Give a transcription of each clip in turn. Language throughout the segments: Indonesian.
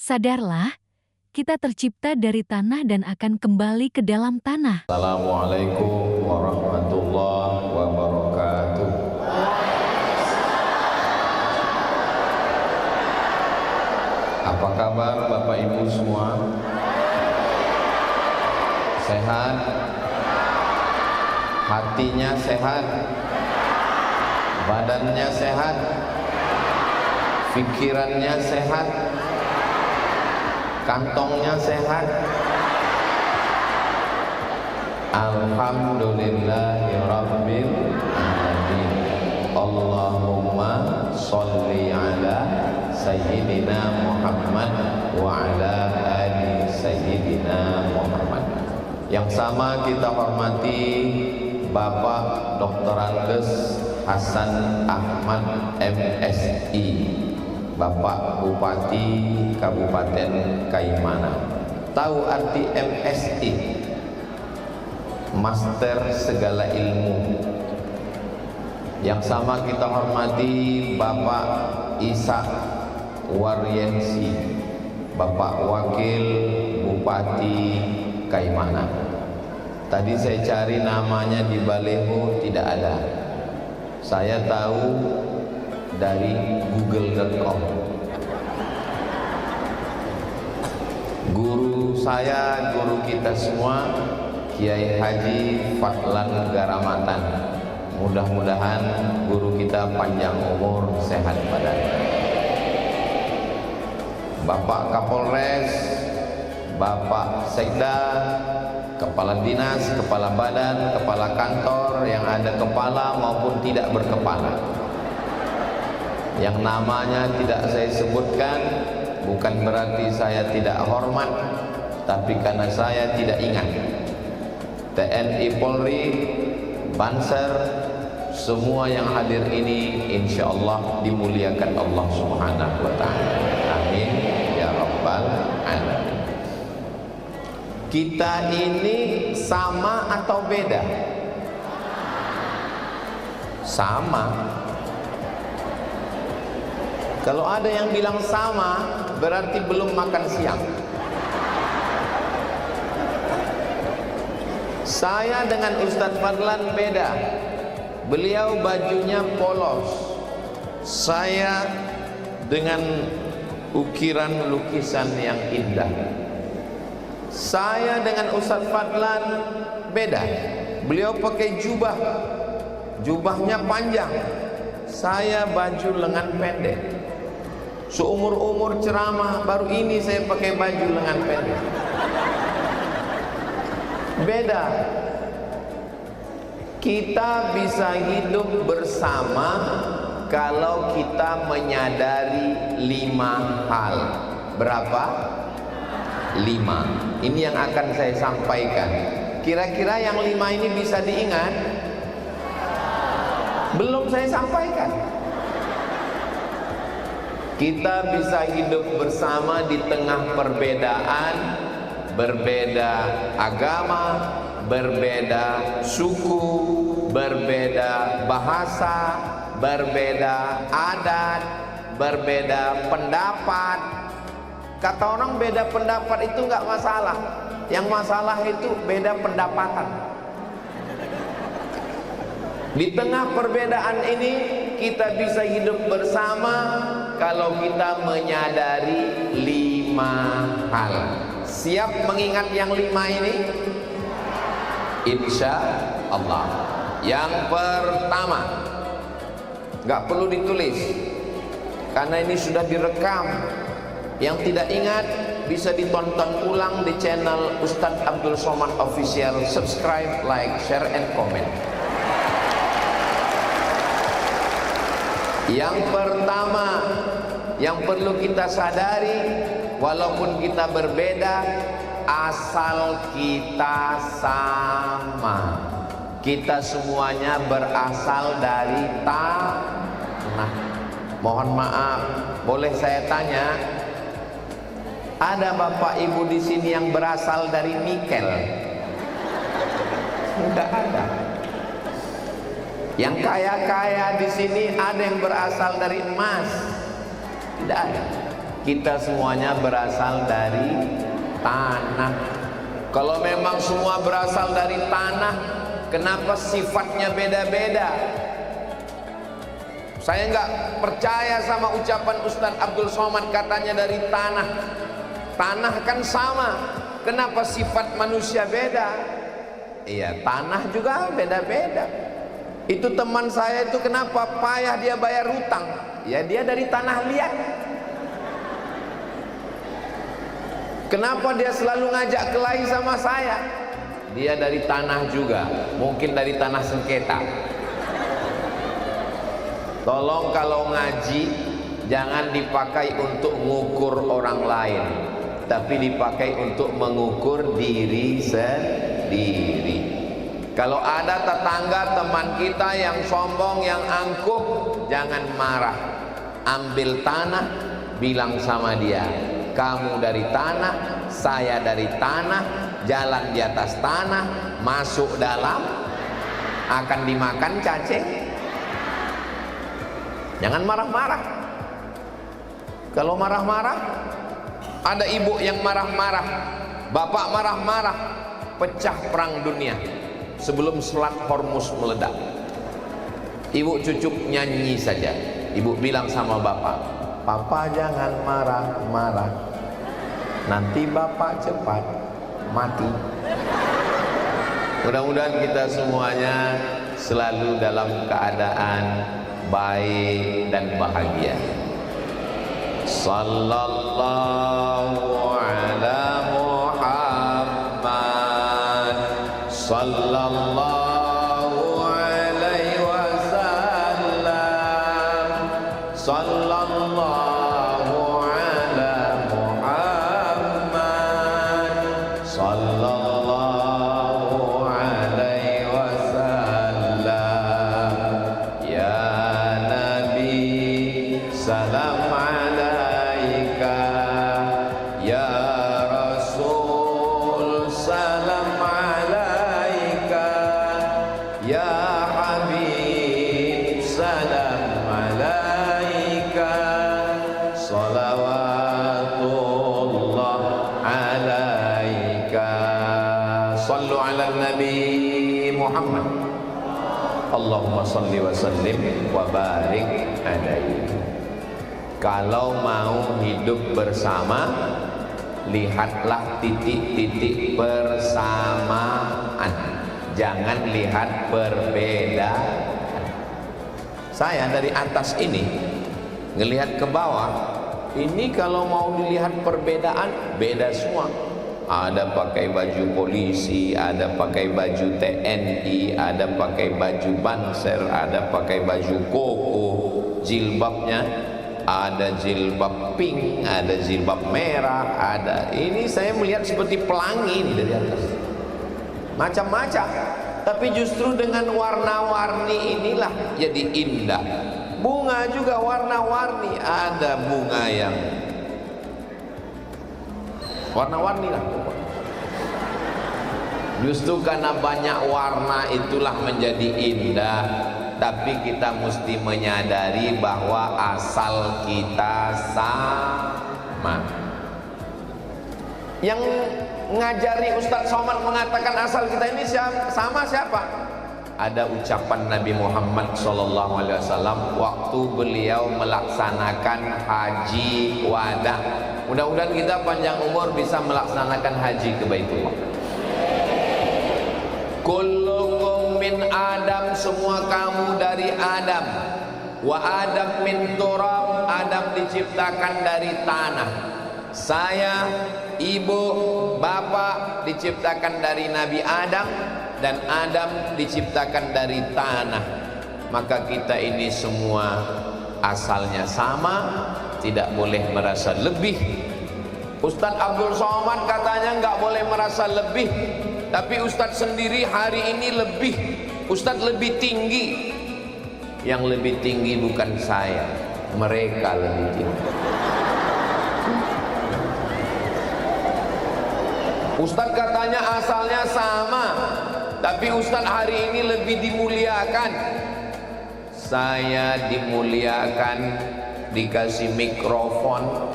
Sadarlah, kita tercipta dari tanah dan akan kembali ke dalam tanah. Assalamualaikum warahmatullahi wabarakatuh. Apa kabar Bapak Ibu semua? Sehat? Hatinya sehat? Badannya sehat? Pikirannya sehat? Kantongnya sehat? Alhamdulillahirabbil alamin. Allahumma sholli ala sayyidina Muhammad wa ala ali sayyidina Muhammad. Yang sama kita hormati Bapak Dr. Andes Hasan Ahmad MSI, Bapak Bupati Kabupaten Kaimana. Tahu arti MSI? Master segala ilmu. Yang sama kita hormati Bapak Isa Waryensi, Bapak Wakil Bupati Kaimana. Tadi saya cari namanya di baleho, tidak ada. Saya tahu dari google.com. Guru saya, guru kita semua, Kiai Haji Fadlan Garamatan. Mudah-mudahan guru kita panjang umur, sehat badan. Bapak Kapolres, Bapak Sekda, Kepala Dinas, Kepala Badan, Kepala Kantor yang ada kepala maupun tidak berkepala, yang namanya tidak saya sebutkan, bukan berarti saya tidak hormat, tapi karena saya tidak ingat. TNI, Polri, Banser, semua yang hadir ini insya Allah dimuliakan Allah Subhanahu wa Ta'ala. Amin ya Rabbal Alamin. Kita ini sama atau beda? Sama. Kalau ada yang bilang sama, berarti belum makan siang. Saya dengan Ustadz Fadlan beda. Beliau bajunya polos, saya dengan ukiran lukisan yang indah. Saya dengan Ustadz Fadlan beda. Beliau pakai jubah, jubahnya panjang, saya baju lengan pendek. Seumur-umur ceramah, baru ini saya pakai baju lengan pendek. Beda. Kita bisa hidup bersama kalau kita menyadari 5 hal. Berapa? 5. Ini yang akan saya sampaikan. Kira-kira yang 5 ini bisa diingat? Belum saya sampaikan. Kita bisa hidup bersama di tengah perbedaan, berbeda agama, berbeda suku, berbeda bahasa, berbeda adat, berbeda pendapat. Kata orang beda pendapat itu nggak masalah. Yang masalah itu beda pendapatan. Di tengah perbedaan ini kita bisa hidup bersama kalau kita menyadari 5 hal. Siap mengingat yang 5 ini? Insya Allah. Yang pertama, nggak perlu ditulis karena ini sudah direkam. Yang tidak ingat bisa ditonton ulang di channel Ustadz Abdul Somad Official. Subscribe, like, share, and comment. Yang pertama yang perlu kita sadari, walaupun kita berbeda, asal kita sama. Kita semuanya berasal dari tanah. Mohon maaf, boleh saya tanya? Ada bapak ibu di sini yang berasal dari nikel? Tidak ada. Yang kaya-kaya di sini ada yang berasal dari emas? Tidak ada. Kita semuanya berasal dari tanah. Kalau memang semua berasal dari tanah, kenapa sifatnya beda-beda? Saya nggak percaya sama ucapan Ustadz Abdul Somad katanya dari tanah. Tanah kan sama, kenapa sifat manusia beda? Iya, tanah juga beda-beda. Itu teman saya itu kenapa payah dia bayar hutang? Ya dia dari tanah liat. Kenapa dia selalu ngajak kelahi sama saya? Dia dari tanah juga, mungkin dari tanah sengketa. Tolong kalau ngaji jangan dipakai untuk mengukur orang lain, tapi dipakai untuk mengukur diri sendiri. Kalau ada tetangga teman kita yang sombong, yang angkuh, jangan marah. Ambil tanah, bilang sama dia, kamu dari tanah, saya dari tanah, jalan di atas tanah, masuk dalam, akan dimakan cacing. Jangan marah-marah. Kalau marah-marah, ada ibu yang marah-marah, bapak marah-marah, pecah perang dunia sebelum Selat Hormuz meledak. Ibu cucuk nyanyi saja. Ibu bilang sama bapak, papa jangan marah-marah, nanti bapak cepat mati. Mudah-mudahan kita semuanya selalu dalam keadaan baik dan bahagia. Sallallahu ala Muhammad, sallallahu alaihi wasallam, sallallahu ala Muhammad, sallallahu alaihi wasallam. Ya salam alaika, ya Rasul, salam alaika, ya Habib, salam alaika, salawatullah alaika. Sallu ala Nabi Muhammad. Allahumma salli wa sallim wa barik alaihi. Kalau mau hidup bersama, lihatlah titik-titik persamaan, jangan lihat perbedaan. Saya dari atas ini ngelihat ke bawah, ini kalau mau dilihat perbedaan, beda semua. Ada pakai baju polisi, ada pakai baju TNI, ada pakai baju Banser, ada pakai baju koko, jilbabnya ada jilbab pink, ada jilbab merah, ada ini saya melihat seperti pelangi ini dari atas, macam-macam. Tapi justru dengan warna-warni inilah jadi indah. Bunga juga warna-warni, ada bunga yang warna-warni lah. Justru karena banyak warna itulah menjadi indah. Tapi kita mesti menyadari bahwa asal kita sama. Yang ngajari Ustadz Somad mengatakan asal kita ini sama siapa? Ada ucapan Nabi Muhammad SAW waktu beliau melaksanakan haji wada. Mudah-mudahan kita panjang umur bisa melaksanakan haji ke Baitullah. Kullukum min Adam, semua kamu dari Adam. Wa Adam min turab, Adam diciptakan dari tanah. Saya, ibu, bapak diciptakan dari Nabi Adam, dan Adam diciptakan dari tanah. Maka kita ini semua asalnya sama, tidak boleh merasa lebih. Ustadz Abdul Somad katanya nggak boleh merasa lebih, tapi Ustadz sendiri hari ini lebih. Ustadz lebih tinggi. Yang lebih tinggi bukan saya, mereka lebih tinggi. Ustadz katanya asalnya sama, tapi Ustadz hari ini lebih dimuliakan. Saya dimuliakan, dikasih mikrofon,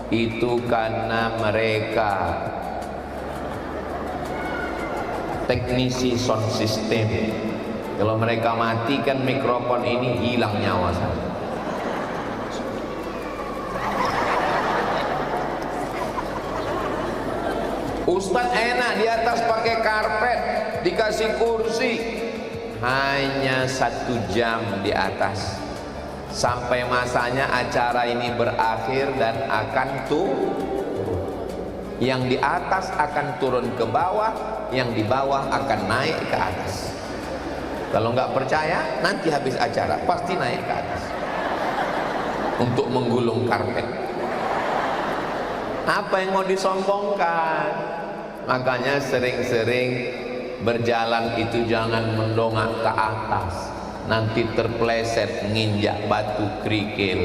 Itu karena mereka teknisi sound system. Kalau mereka matikan mikrofon ini, hilang nyawa saya. Ustadz enak di atas pakai karpet, dikasih kursi, hanya 1 jam di atas, sampai masanya acara ini berakhir dan akan turun. Yang di atas akan turun ke bawah, yang di bawah akan naik ke atas. Kalau nggak percaya, nanti habis acara pasti naik ke atas untuk menggulung karpet. Apa yang mau disombongkan? Makanya sering-sering berjalan itu jangan mendongak ke atas, nanti terpleset nginjak batu kerikil.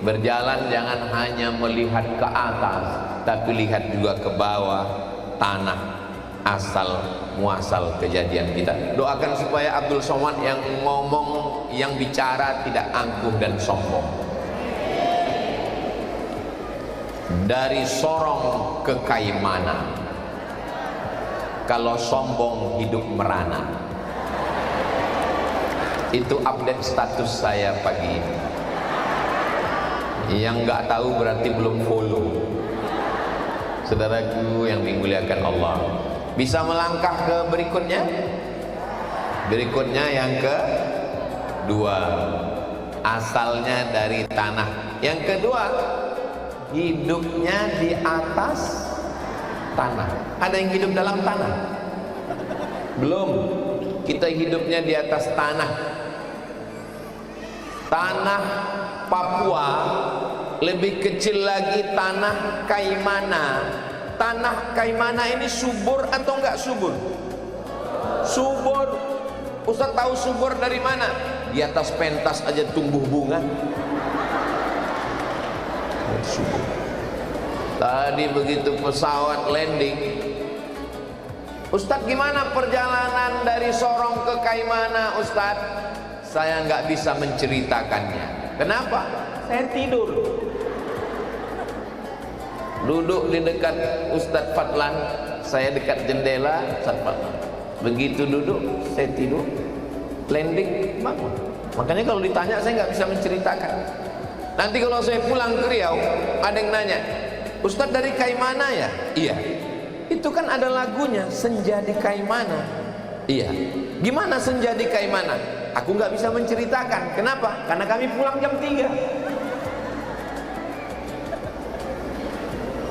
Berjalan jangan hanya melihat ke atas, tapi lihat juga ke bawah, tanah asal muasal kejadian kita. Doakan supaya Abdul Somad yang ngomong, yang bicara tidak angkuh dan sombong. Dari Sorong ke Kaimana, kalau sombong hidup merana. Itu update status saya pagi ini. Yang nggak tahu berarti belum follow. Saudaraku yang dimuliakan Allah, bisa melangkah ke berikutnya? Berikutnya yang kedua, asalnya dari tanah. Yang kedua, hidupnya di atas tanah. Ada yang hidup dalam tanah? Belum. Kita hidupnya di atas tanah. Tanah Papua, lebih kecil lagi tanah Kaimana. Tanah Kaimana ini subur atau enggak subur? Subur. Ustaz tahu subur dari mana? Di atas pentas aja tumbuh bunga. Subur. Tadi begitu pesawat landing, Ustaz gimana perjalanan dari Sorong ke Kaimana Ustaz? Saya nggak bisa menceritakannya. Kenapa? Saya tidur. Duduk di dekat Ustadz Fadlan, saya dekat jendela Ustadz Fadlan. Begitu duduk, saya tidur. Landing, bangun. Makanya kalau ditanya saya nggak bisa menceritakan. Nanti kalau saya pulang ke Riau, ada yang nanya, Ustadz dari Kaimana ya? Iya. Itu kan ada lagunya, Senja di Kaimana. Iya. Gimana senja di Kaimana? Aku nggak bisa menceritakan. Kenapa? Karena kami pulang jam 3.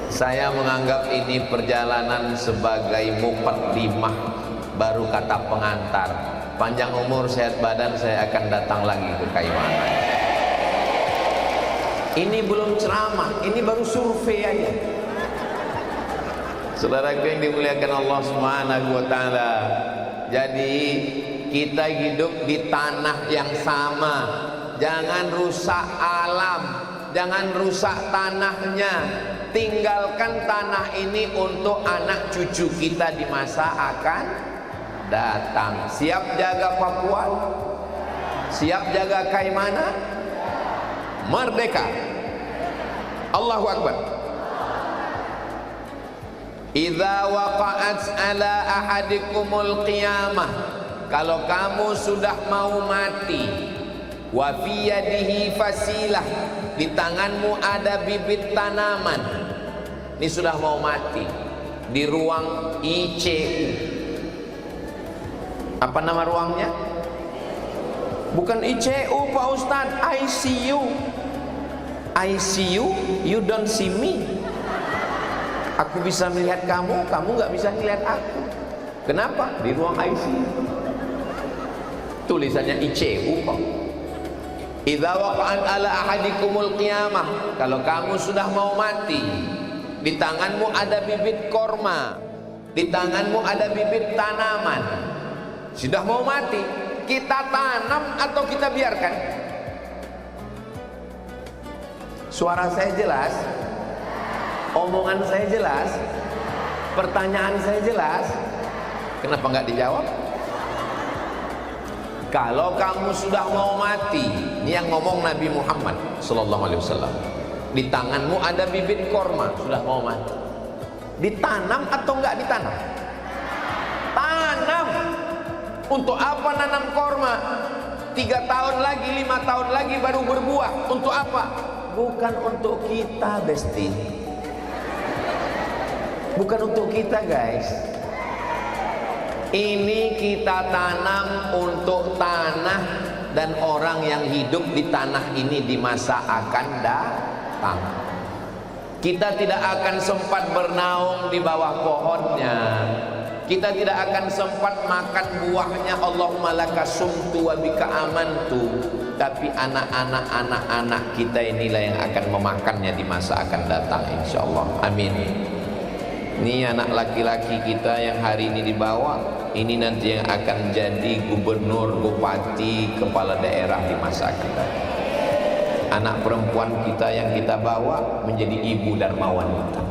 Saya menganggap ini perjalanan sebagai muqaddimah, baru kata pengantar. Panjang umur sehat badan, saya akan datang lagi ke Kaimana. Ini belum ceramah, ini baru survei aja. Saudaraku yang dimuliakan Allah Subhanahu wa taala. Jadi kita hidup di tanah yang sama. Jangan rusak alam, jangan rusak tanahnya. Tinggalkan tanah ini untuk anak cucu kita di masa akan datang. Siap jaga Papua? Siap jaga Kaimana? Merdeka. Allahu Akbar. Idza waqa'at ala ahadikumul qiyamah, kalau kamu sudah mau mati, wa fi yadihi fasilah, di tanganmu ada bibit tanaman, ini sudah mau mati, di ruang ICU. Apa nama ruangnya? Bukan ICU Pak Ustadz, ICU. ICU, you don't see me. Aku bisa melihat kamu, kamu nggak bisa melihat aku. Kenapa? Di ruang ICU. Tulisannya ICU kok. Idza waqa'at ala ahadikumul qiyamah, kalau kamu sudah mau mati, di tanganmu ada bibit korma, di tanganmu ada bibit tanaman. Sudah mau mati, kita tanam atau kita biarkan? Suara saya jelas? Omongan saya jelas, pertanyaan saya jelas, kenapa nggak dijawab? Kalau kamu sudah mau mati, ini yang ngomong Nabi Muhammad Sallallahu Alaihi Wasallam. Di tanganmu ada bibit korma, sudah mau mati. Ditanam atau enggak ditanam? Tanam. Untuk apa nanam korma? 3 tahun lagi, 5 tahun lagi baru berbuah. Untuk apa? Bukan untuk kita, Besti. Bukan untuk kita, guys. Ini kita tanam untuk tanah dan orang yang hidup di tanah ini di masa akan datang. Kita tidak akan sempat bernaung di bawah pohonnya. Kita tidak akan sempat makan buahnya. Allahumma laka sumtu wa bika amantu. Tapi anak-anak kita inilah yang akan memakannya di masa akan datang, insyaallah. Amin. Ini anak laki-laki kita yang hari ini dibawa, ini nanti yang akan jadi gubernur, bupati, kepala daerah di masa akan datang. Anak perempuan kita yang kita bawa menjadi ibu darmawan kita.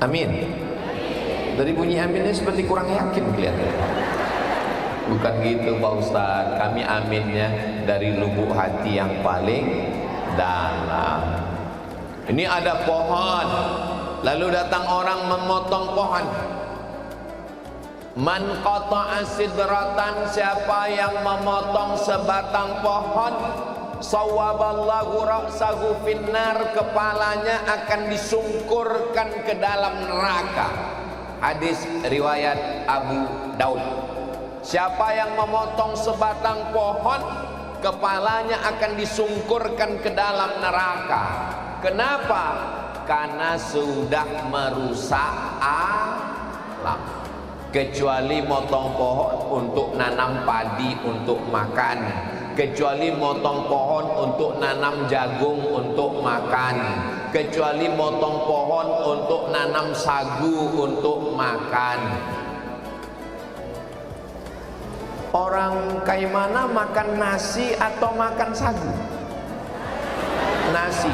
Amin. Dari bunyi aminnya seperti kurang yakin kelihatannya. Bukan gitu Pak Ustaz, kami aminnya dari lubuk hati yang paling dalam. Ini ada pohon, lalu datang orang memotong pohon. Man qata'a sidratan, siapa yang memotong sebatang pohon, sawaballahu ra'sahu finnar, kepalanya akan disungkurkan ke dalam neraka. Hadis riwayat Abu Daud. Siapa yang memotong sebatang pohon, kepalanya akan disungkurkan ke dalam neraka. Kenapa? Karena sudah merusak alam. Kecuali motong pohon untuk nanam padi untuk makan, kecuali motong pohon untuk nanam jagung untuk makan, kecuali motong pohon untuk nanam sagu untuk makan. Orang kayak mana makan nasi atau makan sagu? Nasi.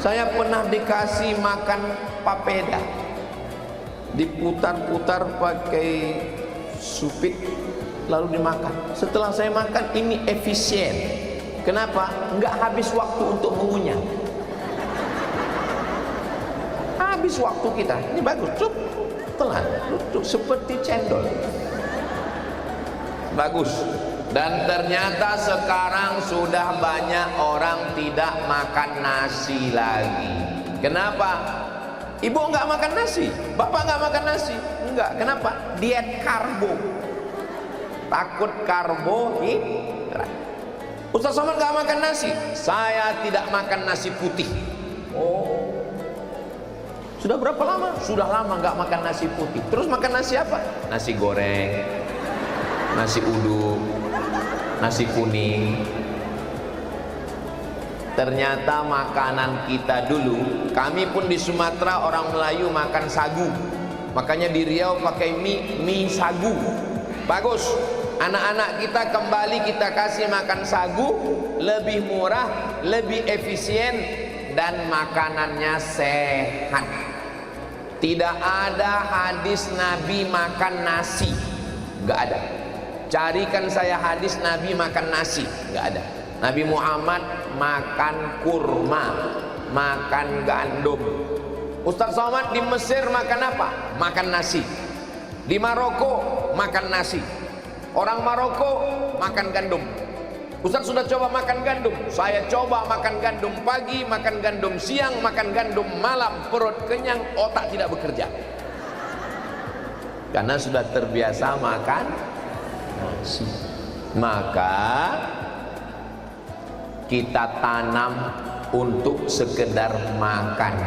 Saya pernah dikasih makan papeda, diputar-putar pakai supit lalu dimakan. Setelah saya makan, ini efisien. Kenapa? Enggak habis waktu untuk mengunyah. Habis waktu kita. Ini bagus, cup, telan, lutuk, seperti cendol. Bagus. Dan ternyata sekarang sudah banyak orang tidak makan nasi lagi. Kenapa? Ibu enggak makan nasi, bapak enggak makan nasi. Enggak, kenapa? Diet karbo. Takut karbohidrat. Ustaz Somad enggak makan nasi. Saya tidak makan nasi putih. Oh. Sudah berapa lama? Sudah lama enggak makan nasi putih. Terus makan nasi apa? Nasi goreng, nasi uduk, nasi kuning. Ternyata makanan kita dulu, kami pun di Sumatera orang Melayu makan sagu. Makanya di Riau pakai mie sagu. Bagus. Anak-anak kita kembali kita kasih makan sagu, lebih murah, lebih efisien, dan makanannya sehat. Tidak ada hadis Nabi makan nasi. Enggak ada. Carikan saya hadis Nabi makan nasi. Enggak ada. Nabi Muhammad makan kurma, makan gandum. Ustaz Somad di Mesir makan apa? Makan nasi. Di Maroko makan nasi. Orang Maroko makan gandum. Ustaz sudah coba makan gandum. Saya coba makan gandum pagi, makan gandum siang, makan gandum malam. Perut kenyang, otak tidak bekerja. Karena sudah terbiasa makan nasi. Maka kita tanam untuk sekedar makan.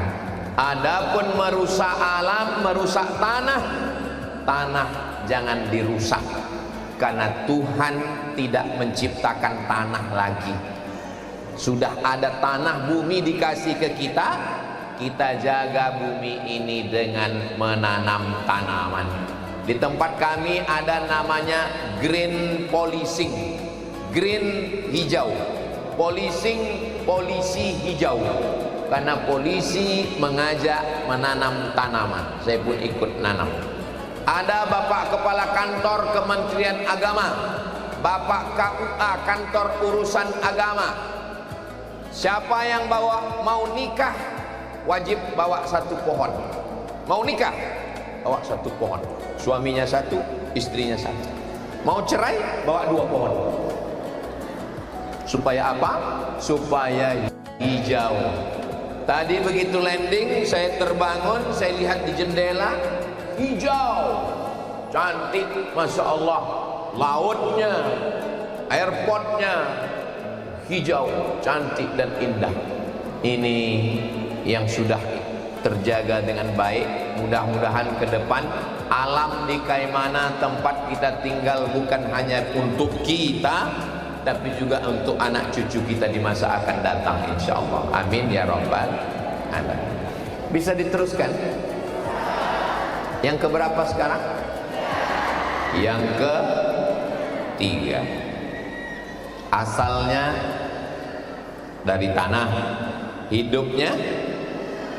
Adapun merusak alam, merusak tanah, tanah jangan dirusak. Karena Tuhan tidak menciptakan tanah lagi. Sudah ada tanah bumi dikasih ke kita, kita jaga bumi ini dengan menanam tanaman. Di tempat kami ada namanya green policing, green hijau. Policing, polisi hijau. Karena polisi mengajak menanam tanaman. Saya pun ikut nanam. Ada Bapak Kepala Kantor Kementerian Agama, Bapak KUA Kantor Urusan Agama. Siapa yang mau nikah wajib bawa satu pohon. Mau nikah bawa satu pohon. Suaminya satu, istrinya satu. Mau cerai bawa dua pohon. Supaya apa? Supaya hijau. Tadi begitu landing, saya terbangun, saya lihat di jendela, hijau, cantik, masya Allah. Lautnya, airportnya hijau, cantik dan indah. Ini yang sudah terjaga dengan baik. Mudah-mudahan ke depan alam di Kaimana tempat kita tinggal bukan hanya untuk kita, tapi juga untuk anak cucu kita di masa akan datang, insya Allah. Amin ya rabbal alamin. Bisa diteruskan? Yang keberapa sekarang? Yang ketiga. Asalnya dari tanah, hidupnya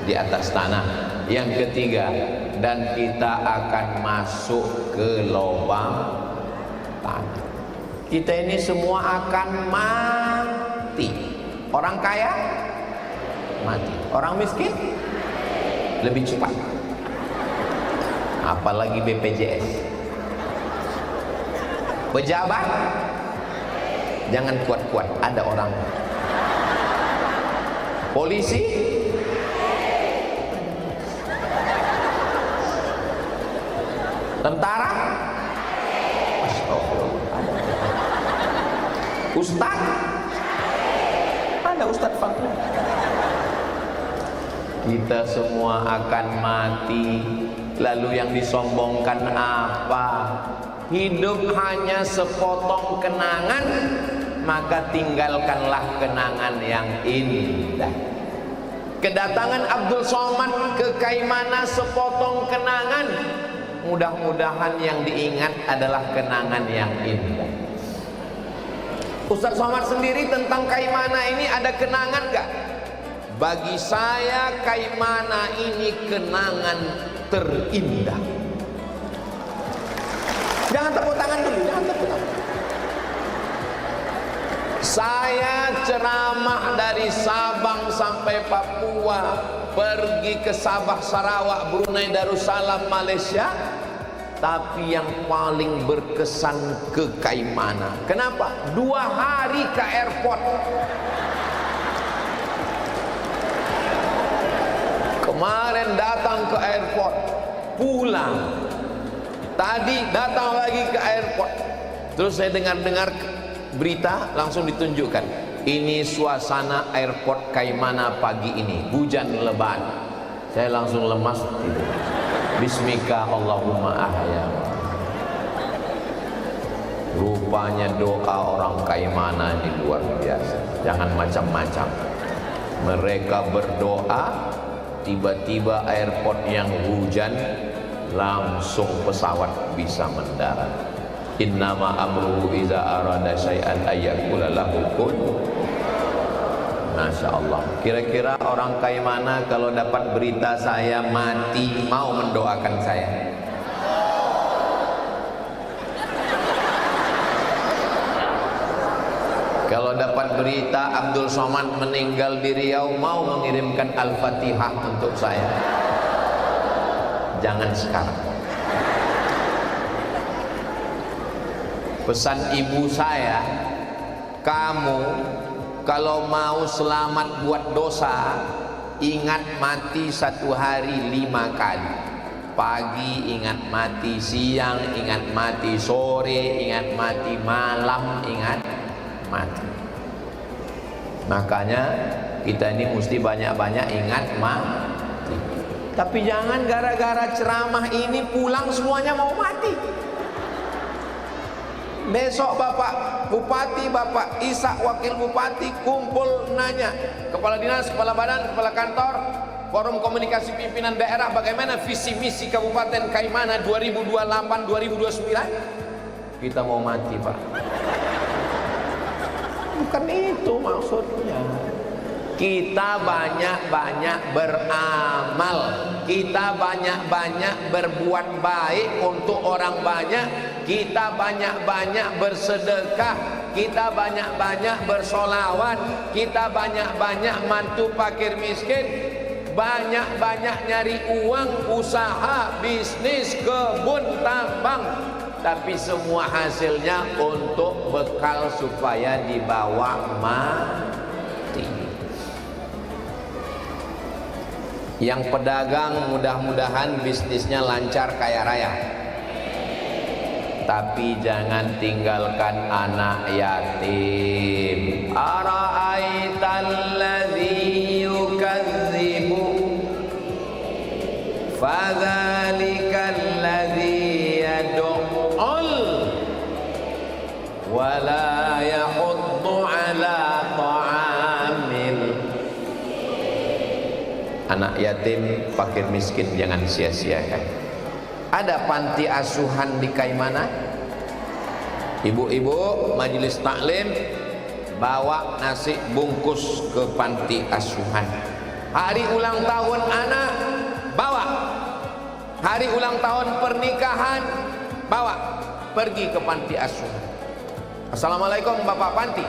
di atas tanah. Yang ketiga, dan kita akan masuk ke lubang tanah. Kita ini semua akan mati. Orang kaya mati, orang miskin lebih cepat. Apalagi BPJS. Pejabat jangan kuat-kuat, ada orang. Polisi tentara, Ustaz, ada Ustaz Fakir. Kita semua akan mati. Lalu yang disombongkan apa? Hidup hanya sepotong kenangan, maka tinggalkanlah kenangan yang indah. Kedatangan Abdul Somad ke Kaimana sepotong kenangan. Mudah-mudahan yang diingat adalah kenangan yang indah. Ustaz Somad sendiri tentang Kaimana ini ada kenangan gak? Bagi saya Kaimana ini kenangan terindah. Jangan tepuk tangan dulu, jangan tepuk tangan. Saya ceramah dari Sabang sampai Papua, pergi ke Sabah, Sarawak, Brunei Darussalam, Malaysia. Tapi yang paling berkesan ke Kaimana. Kenapa? 2 hari ke airport. Kemarin datang ke airport, pulang. Tadi datang lagi ke airport. Terus saya dengar-dengar berita, langsung ditunjukkan. Ini suasana airport Kaimana pagi ini, hujan lebat. Saya langsung lemas tidur. Bismika Allahumma ahya. Rupanya doa orang Kaimana ini luar biasa. Jangan macam-macam. Mereka berdoa, tiba-tiba airport yang hujan, langsung pesawat bisa mendarat. Innama amruhu iza arada syai'an ayyakula lahu kun. Masya Allah. Kira-kira orang Kaimana kalau dapat berita saya mati, mau mendoakan saya? Kalau dapat berita Abdul Somad meninggal di Riau, mau mengirimkan Al-Fatihah untuk saya? Jangan sekarang. Pesan ibu saya, kamu kalau mau selamat buat dosa, ingat mati 1 hari 5 kali. Pagi ingat mati, siang ingat mati, sore ingat mati, malam ingat mati. Makanya kita ini mesti banyak-banyak ingat mati. Tapi jangan gara-gara ceramah ini pulang semuanya mau mati. Besok Bapak Bupati, Bapak Isa Wakil Bupati kumpul nanya, Kepala Dinas, Kepala Badan, Kepala Kantor, Forum Komunikasi Pimpinan Daerah, bagaimana visi misi Kabupaten Kaimana 2028-2029? Kita mau mati, Pak. Bukan itu maksudnya. Kita banyak-banyak beramal, kita banyak-banyak berbuat baik untuk orang banyak, kita banyak-banyak bersedekah, kita banyak-banyak bersolawat, kita banyak-banyak mantu fakir miskin, banyak-banyak nyari uang, usaha, bisnis, kebun, tambang, tapi semua hasilnya untuk bekal supaya dibawa mati. Yang pedagang mudah-mudahan bisnisnya lancar kaya raya, tapi jangan tinggalkan anak yatim. Ara'aital ladzi yukadzibu fadzalikal ladzi yad'ul wa la yahuddu ala ta'amil. Anak yatim, fakir miskin jangan sia-siakan. Ada panti asuhan di Kaimana, ibu-ibu majelis taklim bawa nasi bungkus ke panti asuhan. Hari ulang tahun anak bawa, hari ulang tahun pernikahan bawa, pergi ke panti asuhan. Assalamualaikum Bapak Panti.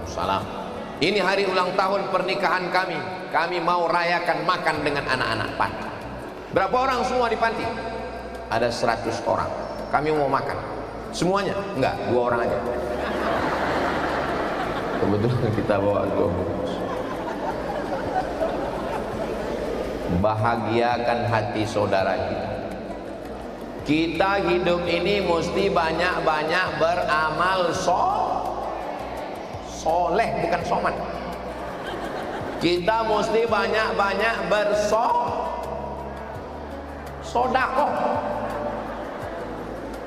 Salam. Ini hari ulang tahun pernikahan kami. Kami mau rayakan makan dengan anak-anak panti. Berapa orang semua di panti? Ada 100 orang. Kami mau makan. Semuanya? Enggak, 2 orang aja. Kebetulan kita bawa 2 bungkus. Bahagiakan hati saudara kita. Kita hidup ini mesti banyak-banyak beramal soleh, bukan soman. Kita mesti banyak-banyak bersodakoh,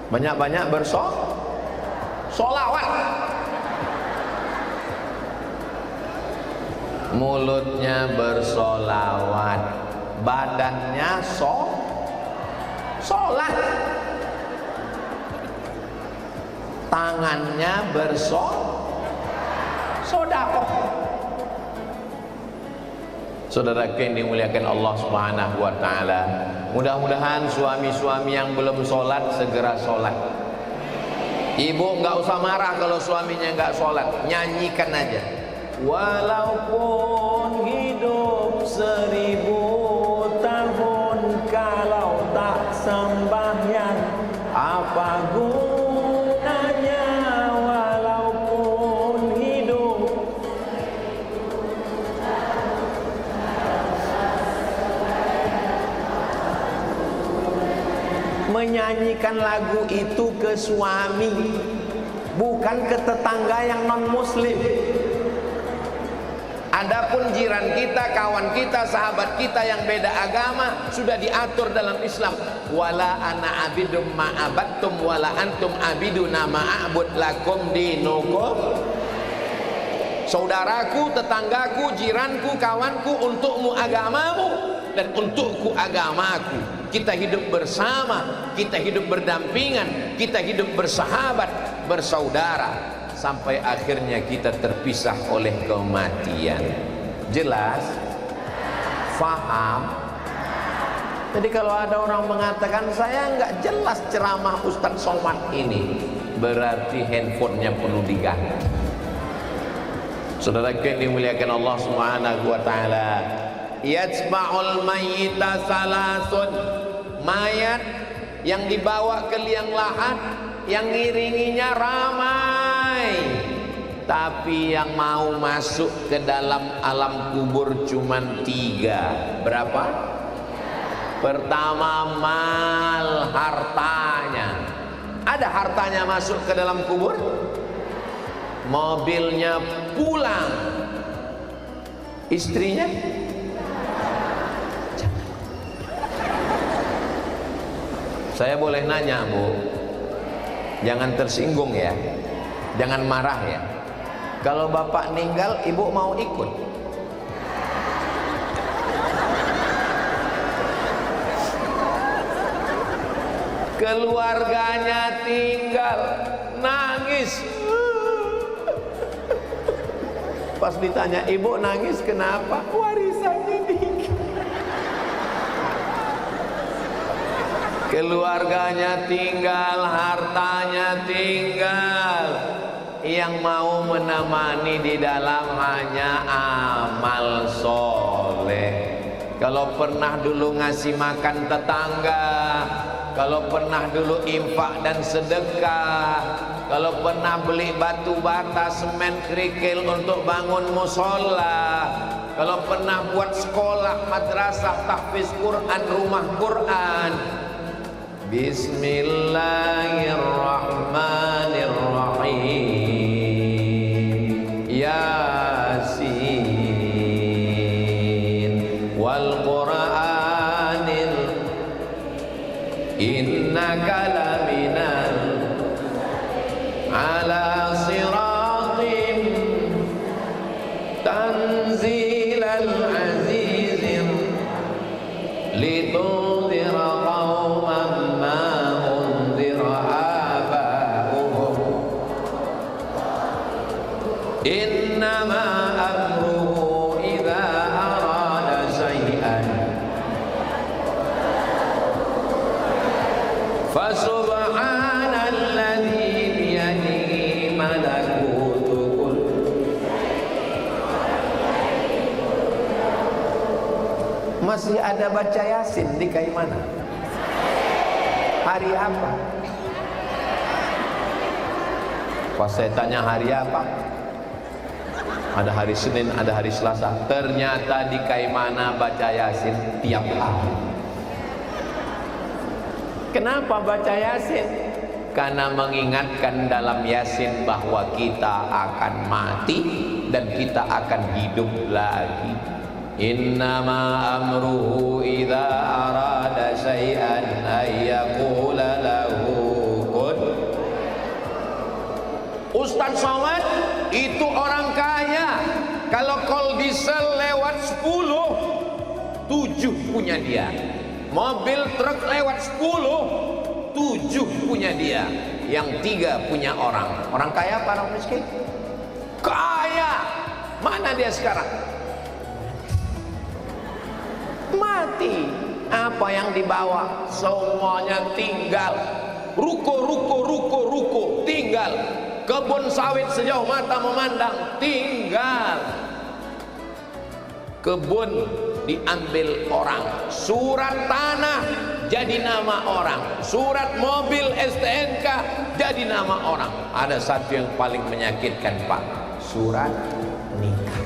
banyak-banyak solawat. Mulutnya bersolawat, badannya sholat, tangannya bersodakoh. Saudaraku yang dimuliakan Allah Subhanahu wa taala, mudah-mudahan suami-suami yang belum sholat segera sholat. Ibu nggak usah marah kalau suaminya nggak sholat, nyanyikan aja. Walaupun hidup 1000 tahun, kalau tak sembahyang apa gunanya? Walaupun hidup. Menyanyikan lagu itu ke suami, bukan ke tetangga yang non muslim. Adapun jiran kita, kawan kita, sahabat kita yang beda agama sudah diatur dalam Islam. Wala ana abidum ma'abattum wala antum abiduna ma'abud lakum dinukum. Saudaraku, tetanggaku, jiranku, kawanku, untukmu agamamu dan untukku agamaku. Kita hidup bersama, kita hidup berdampingan, kita hidup bersahabat, bersaudara, sampai akhirnya kita terpisah oleh kematian. Jelas? Faham? Jadi kalau ada orang mengatakan saya nggak jelas ceramah Ustadz Somad ini, berarti handphonenya perlu diganti. Saudara yang dimuliakan Allah Subhanahu wa taala, yatsba'ul mayyita salasun, mayat yang dibawa ke liang lahat, yang ngiringinya ramai, tapi yang mau masuk ke dalam alam kubur cuman 3. Berapa? Pertama, mal, hartanya. Ada hartanya masuk ke dalam kubur, mobilnya pulang, istrinya jangan. Saya boleh nanya Bu, jangan tersinggung ya, jangan marah ya. Kalau bapak meninggal, ibu mau ikut? Keluarganya tinggal, nangis. Pas ditanya, ibu nangis kenapa? Warisannya dikit. Keluarganya tinggal, hartanya tinggal, yang mau menemani di dalam hanya amal soleh. Kalau pernah dulu ngasih makan tetangga, kalau pernah dulu infak dan sedekah, kalau pernah beli batu bata, semen, kerikil untuk bangun musola, kalau pernah buat sekolah, madrasah, tahfiz Quran, rumah Quran. Bismillahirrahmanirrahim. Yasin wal Qur'anil innaka laminal ala siratim tanzilal azizir litudhira qauman ma undhira aba'uhum innama amruhu idza arada syai'an fasubhanalladzi biyadihi malakutu kulli. Masih ada baca Yasin di Kaimana? Hari apa? Pas saya tanya hari apa, ada hari Senin, ada hari Selasa. Ternyata di Kaimana baca Yasin tiap hari. Kenapa baca Yasin? Karena mengingatkan dalam Yasin bahwa kita akan mati dan kita akan hidup lagi. Innama amruhu idza arada syai'an ay yaqula lahu kun. Ustaz Somad itu orang kaya. Kalau call diesel lewat 10, 7 punya dia. Mobil truk lewat 10, 7 punya dia. Yang 3 punya orang. Orang kaya apa orang miskin? Kaya. Mana dia sekarang? Mati. Apa yang dibawa? Semuanya tinggal. Ruko tinggal. Kebun sawit sejauh mata memandang tinggal. Kebun diambil orang. Surat tanah jadi nama orang. Surat mobil STNK jadi nama orang. Ada satu yang paling menyakitkan, Pak. Surat nikah.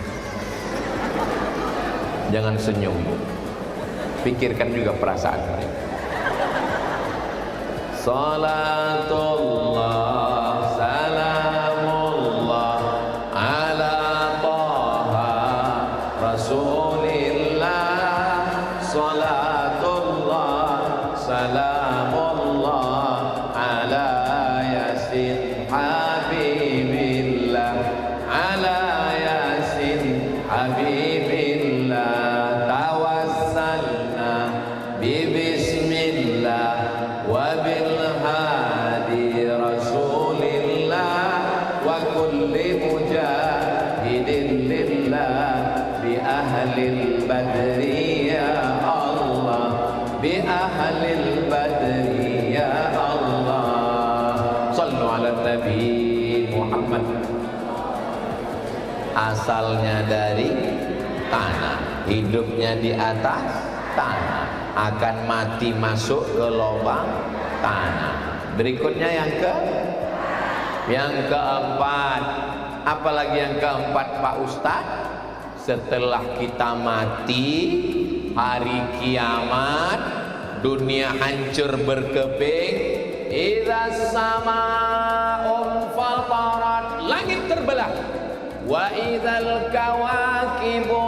Jangan senyum, Bu. Pikirkan juga perasaan mereka. Salatullah salamullah ala Taha Rasulillah. Salatullah salamullah ala Yasin Habibillah. Ala Yasin Habibillah. Bismillah wa bil hadi rasulillah wa kulli mujahidin lillah bi ahlil badri ya Allah, bi ahlil badri ya Allah. Sallu ala Nabi Muhammad. Asalnya dari tanah, hidupnya di atas tanah, akan mati masuk ke lubang tanah. Berikutnya yang keempat. Apalagi yang keempat, Pak Ustaz? Setelah kita mati, hari kiamat, dunia hancur berkeping. Idza sama'un fatarat, langit terbelah. Wa idzal kawakibu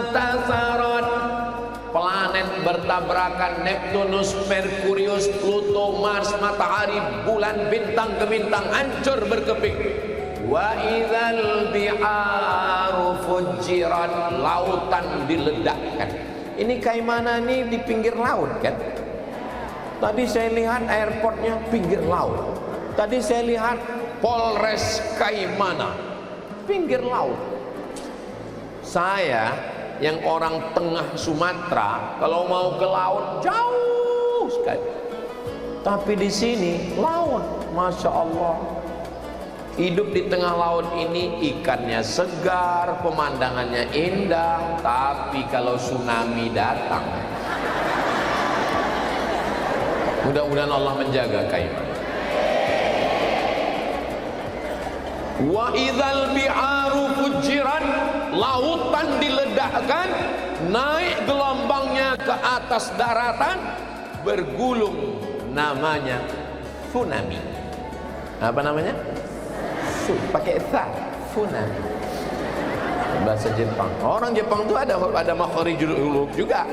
tasarat, planet bertabrakan, Neptunus, Merkurius, Pluto, Mars, matahari, bulan, bintang ke bintang hancur berkeping. Wa idzal biharu fujirat, lautan diledakkan. Ini Kaimana nih di pinggir laut kan? Tadi saya lihat airportnya pinggir laut. Tadi saya lihat Polres Kaimana pinggir laut. Saya yang orang tengah Sumatera, kalau mau ke laut jauh sekali. Tapi di sini laut, masya Allah. Hidup di tengah laut ini ikannya segar, pemandangannya indah, tapi kalau tsunami datang, mudah-mudahan Allah menjaga Kaiman. Wa idzal bi'aru fujiran, lautan diledakkan, naik gelombangnya ke atas daratan, bergulung, namanya tsunami. Apa namanya? Pakai sa, tsunami. Bahasa Jepang. Orang Jepang itu ada makharijul huruf juga.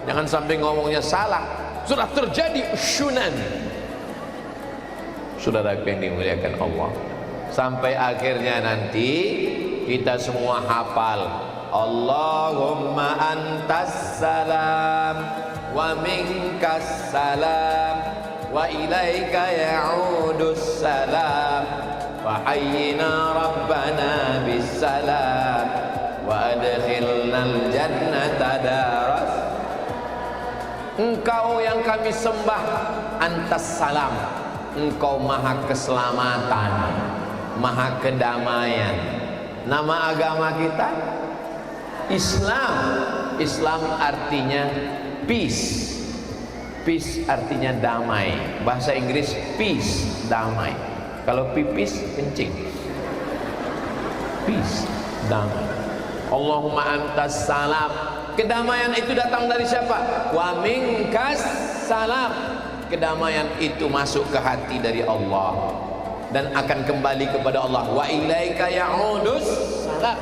Jangan sampai ngomongnya salah. Sudah terjadi tsunami. Saudara yang dimuliakan Allah. Sampai akhirnya nanti kita semua hafal Allahumma antas salam wa minkas salam wa ilaika ya'udus salam fa hayyina rabbana bis salam wa adkhilnal jannata daras. Engkau yang kami sembah, antas salam, engkau maha keselamatan, maha kedamaian. Nama agama kita Islam. Islam artinya peace. Peace artinya damai. Bahasa Inggris peace, damai. Kalau pipis, kencing. Peace, damai. Allahumma antas salam. Kedamaian itu datang dari siapa? Wa minkas salam. Kedamaian itu masuk ke hati dari Allah dan akan kembali kepada Allah. Wa ilaika ya'udus salam.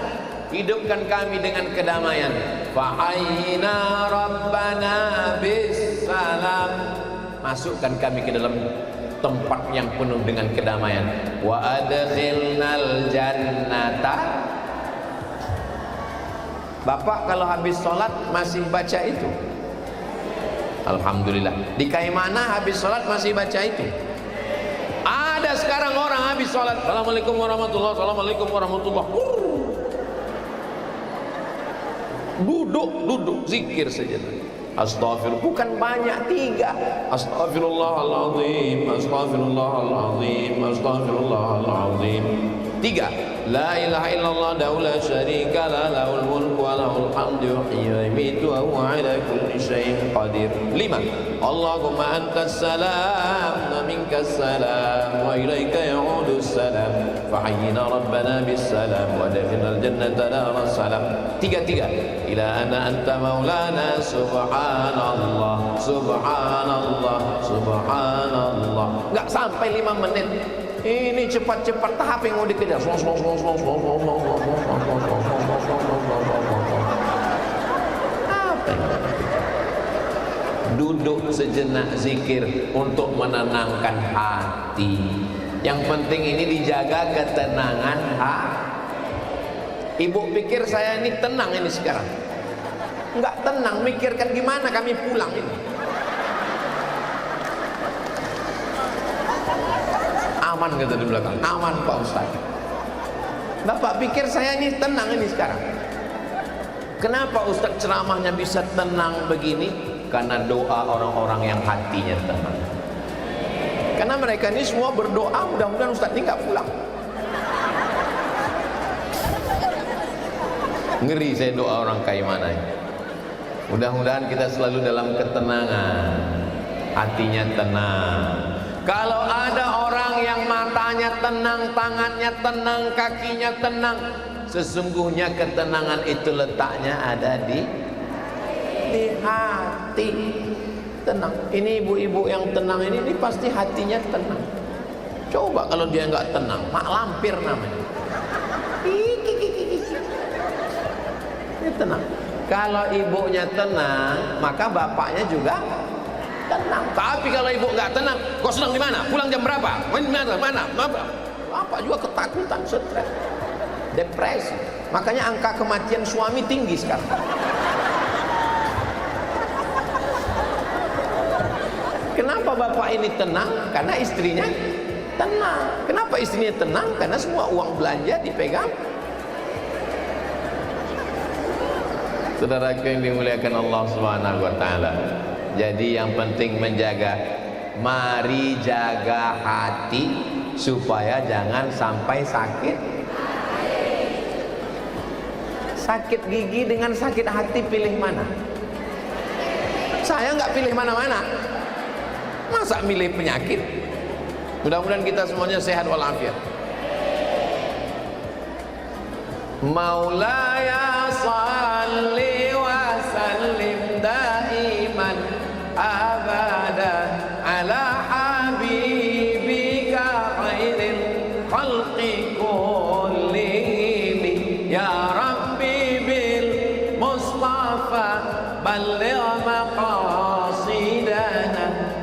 Hidupkan kami dengan kedamaian. Fa hayyina rabbana bis salam. Masukkan kami ke dalam tempat yang penuh dengan kedamaian. Wa adkhilnal jannata. Bapak kalau habis sholat masih baca itu? Alhamdulillah. Di Kaimana habis sholat masih baca itu? Ada sekarang orang habis sholat, Assalamualaikum warahmatullahi, Assalamualaikum warahmatullahi, duduk zikir saja. Astaghfirullah, bukan banyak, 3. Astaghfirullahaladzim, astaghfirullahaladzim, astaghfirullahaladzim. 3. La ilaha illallah daula syarika la lahul mulku wa lahul hamdu yuhyi wa yumiitu wa huwa ala kulli syai'in qadir. 5. Allahumma antas salam wa minkas salam wa ilaika ya'udus salam fa hayyina rabbana bis salam wa adkhilnal jannata daras salam. 3. Ila ana anta maulana subhanallah subhanallah subhanallah. Enggak sampai 5 menit. Ini cepat-cepat, tahap yang mau dikejar. Duduk sejenak zikir untuk menenangkan hati. Yang penting ini dijaga ketenangan hati. Ibu pikir saya ini tenang ini sekarang? Enggak tenang, mikirkan gimana kami pulang ini. Aman kata di belakang, aman Pak Ustaz. Bapak pikir saya ini tenang ini sekarang? Kenapa Ustaz ceramahnya bisa tenang begini? Karena doa orang-orang yang hatinya tenang. Karena mereka ini semua berdoa, mudah-mudahan Ustaz ini nggak pulang. Ngeri saya doa orang Kaimana ini. Mudah-mudahan kita selalu dalam ketenangan, hatinya tenang. Kalau ada orang yang matanya tenang, tangannya tenang, kakinya tenang, sesungguhnya ketenangan itu letaknya ada di hati. Tenang. Ini ibu-ibu yang tenang ini pasti hatinya tenang. Coba kalau dia nggak tenang, mak lampir namanya. Ini tenang. Kalau ibunya tenang, maka bapaknya juga tenang. Tapi kalau ibu nggak tenang, kau sedang di mana? Pulang jam berapa? Mana? Bapak juga ketakutan, stres, depresi. Makanya angka kematian suami tinggi sekarang. Kenapa bapak ini tenang? Karena istrinya tenang. Kenapa istrinya tenang? Karena semua uang belanja dipegang. Saudara yang dimuliakan Allah Subhanahu wa taala. Jadi yang penting menjaga. Mari jaga hati supaya jangan sampai sakit. Sakit gigi dengan sakit hati pilih mana? Saya nggak pilih mana-mana. Masa milih penyakit? Mudah-mudahan kita semuanya sehat walafiat. Maulaya salli wa sallim daiman abada ala habibika khairil khalqi kullihim ya rabbi bil mustafa balligh maqasidana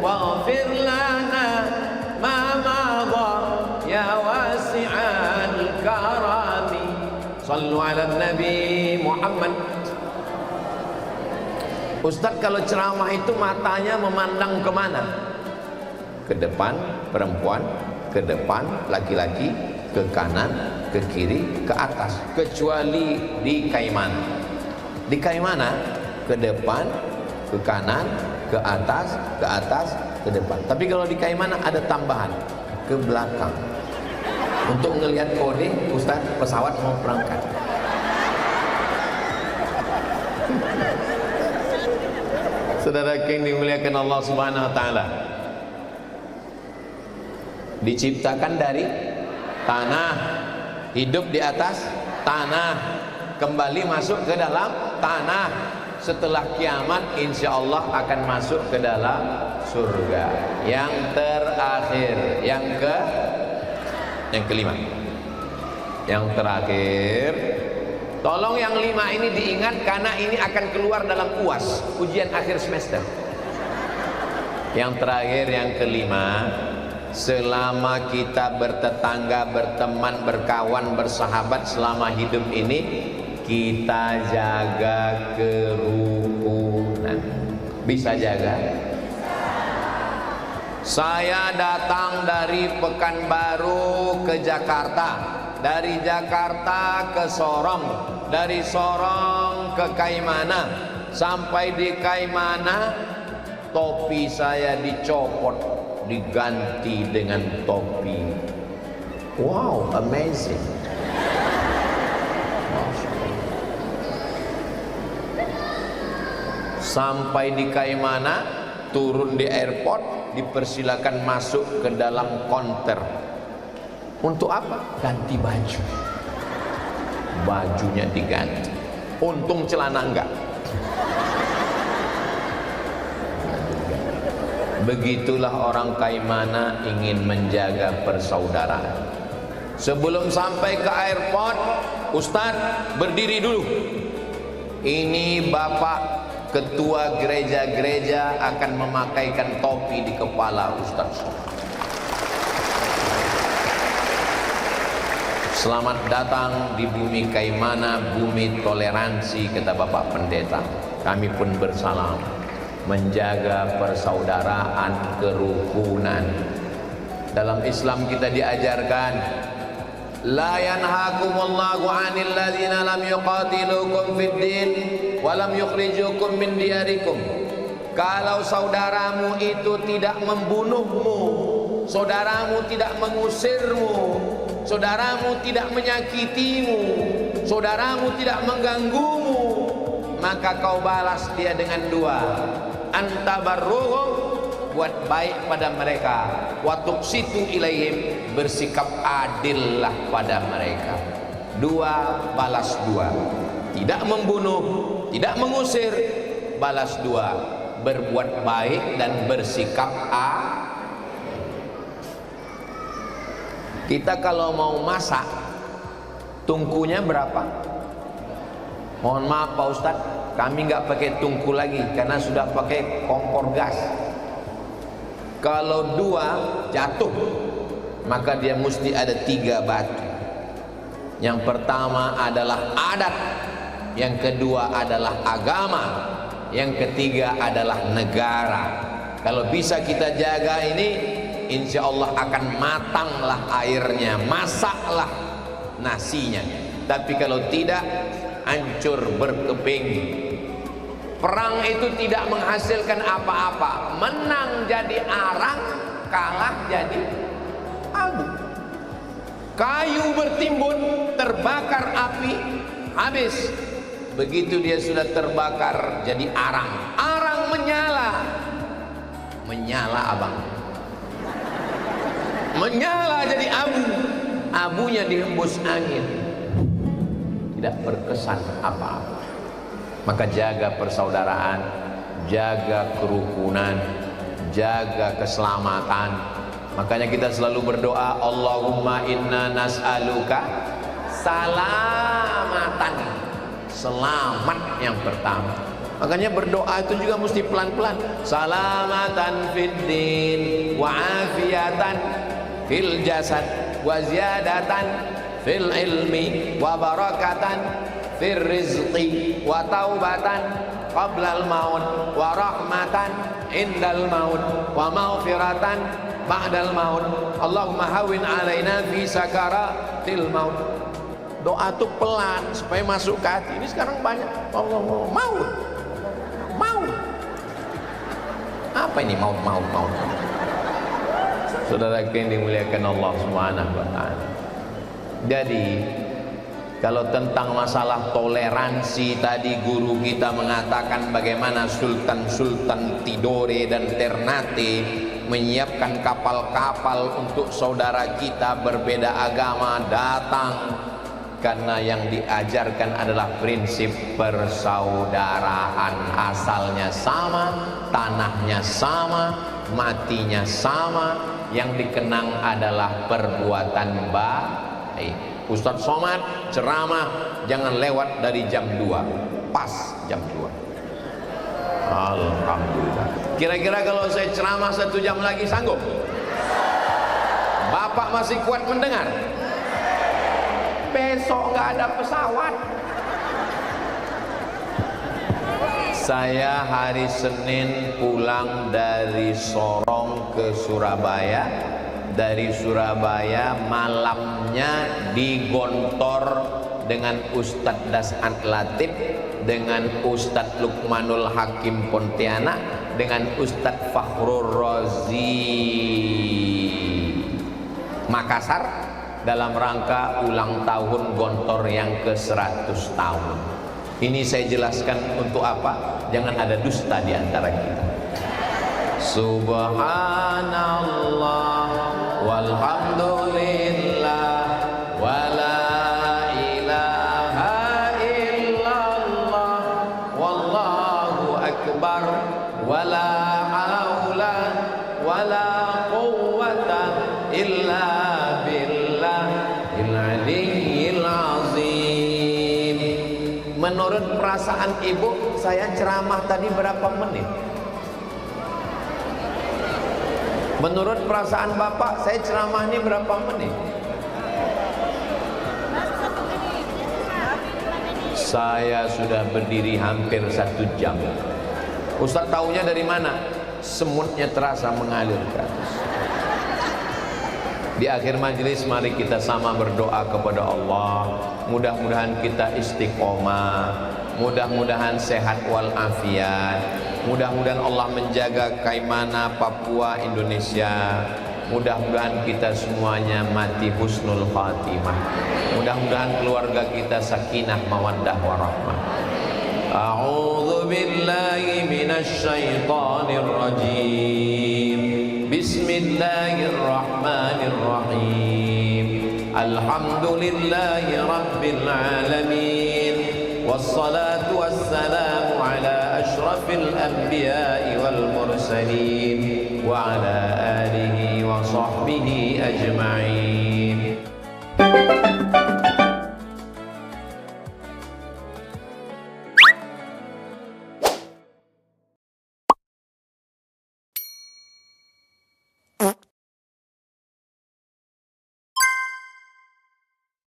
waghfir lana ma madha ya wasi'al karami sallu ala nabi Muhammad. Ustadz, kalau ceramah itu matanya memandang kemana? Ke depan perempuan, ke depan laki-laki, ke kanan, ke kiri, ke atas, kecuali di Kaimana. Di Kaimana ke depan, ke kanan, ke atas, ke depan. Tapi kalau di Kaimana ada tambahan, ke belakang, untuk ngelihat kode Ustadz pesawat mau berangkat. Saudara yang dimuliakan Allah Subhanahu wa taala, diciptakan dari tanah, hidup di atas tanah, kembali masuk ke dalam tanah. Setelah kiamat insya Allah akan masuk ke dalam surga. Yang terakhir, yang kelima, yang terakhir, tolong yang 5 ini diingat karena ini akan keluar dalam UAS, ujian akhir semester. Yang terakhir, yang kelima, selama kita bertetangga, berteman, berkawan, bersahabat selama hidup ini, kita jaga kerukunan. Bisa jaga? Saya datang dari Pekanbaru ke Jakarta, dari Jakarta ke Sorong, dari Sorong ke Kaimana. Sampai di Kaimana, topi saya dicopot, diganti dengan topi. Wow, amazing. Sampai di Kaimana, turun di airport, dipersilakan masuk ke dalam konter. Untuk apa? Ganti baju. Bajunya diganti. Untung celana enggak. Begitulah orang Kaimana ingin menjaga persaudaraan. Sebelum sampai ke airport, Ustadz berdiri dulu. Ini Bapak Ketua gereja-gereja akan memakaikan topi di kepala Ustadz. Selamat datang di bumi Kaimana, bumi toleransi, kata Bapak Pendeta. Kami pun bersalam, menjaga persaudaraan, kerukunan. Dalam Islam kita diajarkan, la yanhakumullahu 'anil ladzina lam yuqatilukum fid din wa lam yukhrijukum min diyarikum. Kalau saudaramu itu tidak membunuhmu, saudaramu tidak mengusirmu, saudaramu tidak menyakitimu, saudaramu tidak mengganggumu, maka kau balas dia dengan 2. Antabarruhum, buat baik pada mereka, wa tuqsitu ilaihim, bersikap adillah pada mereka. 2 balas 2. Tidak membunuh, tidak mengusir, balas 2. Berbuat baik dan bersikap Kita kalau mau masak, tungkunya berapa? Mohon maaf Pak Ustadz, kami nggak pakai tungku lagi karena sudah pakai kompor gas. Kalau 2 jatuh, maka dia mesti ada 3 batu. Yang pertama adalah adat, yang kedua adalah agama, yang ketiga adalah negara. Kalau bisa kita jaga ini, insya Allah akan matanglah airnya, masaklah nasinya. Tapi kalau tidak, hancur berkeping. Perang itu tidak menghasilkan apa-apa. Menang jadi arang, kalah jadi abu. Kayu bertimbun, terbakar api, habis. Begitu dia sudah terbakar jadi arang. Arang menyala. Menyala abang. Menyala jadi abu. Abunya dihembus angin. Tidak berkesan apa-apa. Maka jaga persaudaraan, jaga kerukunan, jaga keselamatan. Makanya kita selalu berdoa, Allahumma inna nas'aluka salamatan. Selamat yang pertama. Makanya berdoa itu juga mesti pelan-pelan. Salamatan fid din wa afiatan fil jasad wa ziyadatan fil ilmi wa barakatan fil rizqi wa taubatan qablal maut wa rahmatan indal maut wa maghfiratan ba'dal maut. Allahumma hawin alaina fi sakaratil maut. Doa itu pelan supaya masuk ke hati. Ini sekarang banyak Allah maut. Maut. Apa ini maut? Saudara yang dimuliakan Allah Subhanahu wa taala. Jadi kalau tentang masalah toleransi tadi guru kita mengatakan bagaimana Sultan Tidore dan Ternate menyiapkan kapal-kapal untuk saudara kita berbeda agama datang, karena yang diajarkan adalah prinsip persaudaraan. Asalnya sama, tanahnya sama, matinya sama, yang dikenang adalah perbuatan baik. Ustadz Somad ceramah jangan lewat dari jam 2, pas jam 2. Alhamdulillah. Kira-kira kalau saya ceramah 1 jam lagi sanggup? Bapak masih kuat mendengar? Besok nggak ada pesawat. Saya hari Senin pulang dari Sorong ke Surabaya. Dari Surabaya malamnya digontor dengan Ustadz Das'an Latif, dengan Ustadz Lukmanul Hakim Pontianak, dengan Ustadz Fakhrul Razi Makassar dalam rangka ulang tahun Gontor yang ke-100 tahun. Ini saya jelaskan untuk apa? Jangan ada dusta di antara kita. Subhanallah walhamdulillah wala ilaha illallah wallahu akbar wala haula wala quwwata illa billahil aliyyil azim. Menurut perasaan ibu, saya ceramah tadi berapa menit? Menurut perasaan bapak, saya ceramah ini berapa menit? Saya sudah berdiri hampir 1 jam. Ustaz taunya dari mana? Semutnya terasa mengalir ke atas. Di akhir majelis mari kita sama berdoa kepada Allah. Mudah-mudahan kita istiqomah, mudah-mudahan sehat walafiat, mudah-mudahan Allah menjaga Kaimana, Papua, Indonesia. Mudah-mudahan kita semuanya mati husnul khatimah. Mudah-mudahan keluarga kita sakinah mawaddah warahmah. A'udzu billahi minasy syaithanir rajim. Bismillahirrahmanirrahim. Alhamdulillahi rabbil alamin. Wassalatu wassalamu ala ashrafil anbiya'i wal mursalin wa ala alihi wa sahbihi ajma'in.